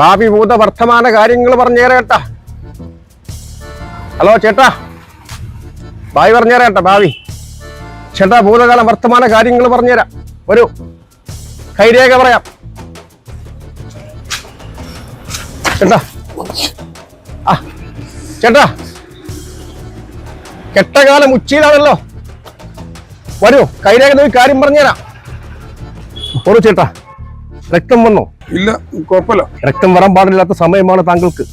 ഭാവി ഭൂത വർത്തമാന കാര്യങ്ങൾ പറഞ്ഞേരേട്ടാ. ഹലോ ചേട്ടാ, ഭാവി പറഞ്ഞേരേട്ടാ. ഭാവി ചേട്ടാ, ഭൂതകാലം വർത്തമാന കാര്യങ്ങൾ പറഞ്ഞുതരാം. ഒരു കൈരേഖ പറയാം ചേട്ടാ. ആ ചേട്ടാ, കെട്ടകാലം ഉച്ചയിലാണല്ലോ. വരൂ, കൈരേഖ ഒരു കാര്യം പറഞ്ഞുതരാം. ഒരു ചേട്ടാ, രക്തം വന്നോ? ഇല്ല, കുഴപ്പമില്ല. രക്തം വരാൻ പാടില്ലാത്ത സമയമാണ് താങ്കൾക്ക്.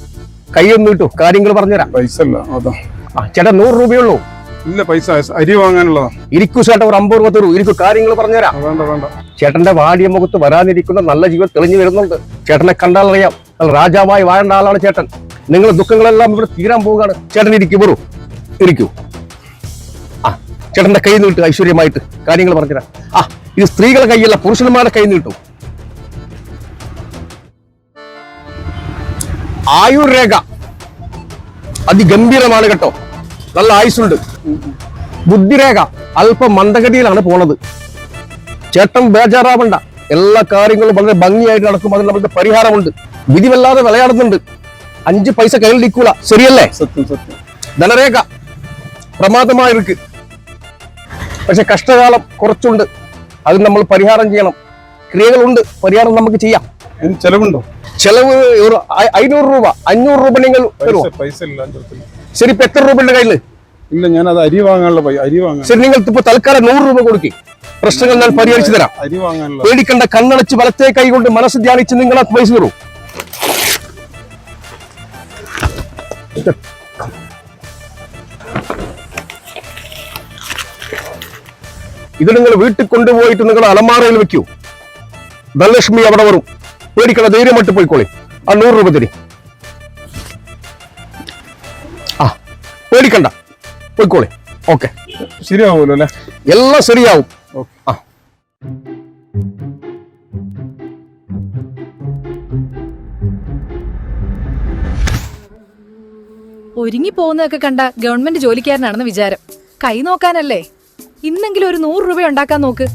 കൈയൊന്നും ഇട്ടു, കാര്യങ്ങൾ പറഞ്ഞുതരാം. പൈസ അല്ല അതാ. ചേട്ടാ, 100 രൂപയുള്ളൂ. ഇല്ല, പൈസ അരി വാങ്ങാനുള്ളതാ. ഇരിക്കൂ ചേട്ടാ, ഒരു 50 രൂപ തരൂ. ഇരിക്കൂ, കാര്യങ്ങൾ പറഞ്ഞുതരാം. വേണ്ട വേണ്ട. ചേട്ടന്റെ വാടിയ മുഖത്ത് വരാനിരിക്കുന്ന നല്ല ജീവിതം തെളിഞ്ഞു വരുന്നുണ്ട്. ചേട്ടനെ കണ്ടാൽ അറിയാം, രാജാവായി വാഴേണ്ട ആളാണ് ചേട്ടൻ. നിങ്ങളുടെ ദുഃഖങ്ങളെല്ലാം ഇവിടെ തീരാൻ പോവുകയാണ്. ചേട്ടൻ ഇരിക്കൂ, വരൂ, ഇരിക്കൂ. ആ ചേട്ടന്റെ കൈ നീട്ടു, ഐശ്വര്യമായിട്ട് കാര്യങ്ങൾ പറഞ്ഞുതരാം. ആ ഇത് സ്ത്രീകളുടെ കൈയല്ല, പുരുഷന്മാരുടെ കൈ നീട്ടു. ആയുർരേഖ അതിഗംഭീരമാണ് കേട്ടോ, നല്ല ആയുസുണ്ട്. ബുദ്ധിരേഖ അല്പം മന്ദഗതിയിലാണ് പോണത്. ചേട്ടൻ ബേജാറാവണ്ട, എല്ലാ കാര്യങ്ങളും വളരെ ഭംഗിയായിട്ട് നടക്കും. അതിന് നമുക്ക് പരിഹാരമുണ്ട്. വിധി വല്ലാതെ വിളയാടുന്നുണ്ട്. 5 പൈസ കയ്യിൽ നിൽക്കൂല, ശരിയല്ലേ? സത്യം സത്യം. ധനരേഖ പ്രമാദമായിருக்கு. പക്ഷെ കഷ്ടകാലം കുറച്ചുണ്ട്, അത് നമ്മൾ പരിഹാരം ചെയ്യണം. ക്രിയകളുണ്ട്, പരിഹാരം നമുക്ക് ചെയ്യാം. ചെലവുണ്ടോ? ചെലവ് 500 രൂപ, 500 രൂപ നിങ്ങൾ തരുമോ? പൈസ ഇല്ല. ശരി, ഇപ്പൊ എത്ര രൂപ ഉണ്ട് കയ്യില്? ഇല്ല, ഞാൻ അത് അരി വാങ്ങാനുള്ള അരി വാങ്ങാൻ. ശരി, നിങ്ങൾ ഇപ്പൊ തൽക്കാലം 100 രൂപ കൊടുക്കി, പ്രശ്നങ്ങൾ ഞാൻ പരിഹരിച്ചു തരാം. അരി വാങ്ങാനുള്ള. പേടിക്കണ്ട, കണ്ണടച്ച് വലത്തെ കൈ കൊണ്ട് മനസ്സ് ധ്യാനിച്ച് നിങ്ങൾ ആ പൈസ തരൂ. ഇത് നിങ്ങൾ വീട്ടിൽ കൊണ്ടുപോയിട്ട് നിങ്ങൾ അലമാറയിൽ വെക്കൂ. ധനലക്ഷ്മി അവിടെ വരും. പേടിക്കണ്ട, ധൈര്യമായിട്ട് പോയിക്കോളി. ആ 100 രൂപ തരി. ആ പേടിക്കണ്ട, പോയിക്കോളി. ഓക്കെ, ശരിയാവുമല്ലോ അല്ലേ? എല്ലാം ശരിയാവും. ആ ഒരുങ്ങി പോകുന്നതൊക്കെ കണ്ട ഗവൺമെന്റ് ജോലിക്കാരനാണെന്ന് വിചാരം. കൈ നോക്കാനല്ലേ? ഇന്നെങ്കിലും ഒരു 100 രൂപ ഉണ്ടാക്കാൻ നോക്ക്.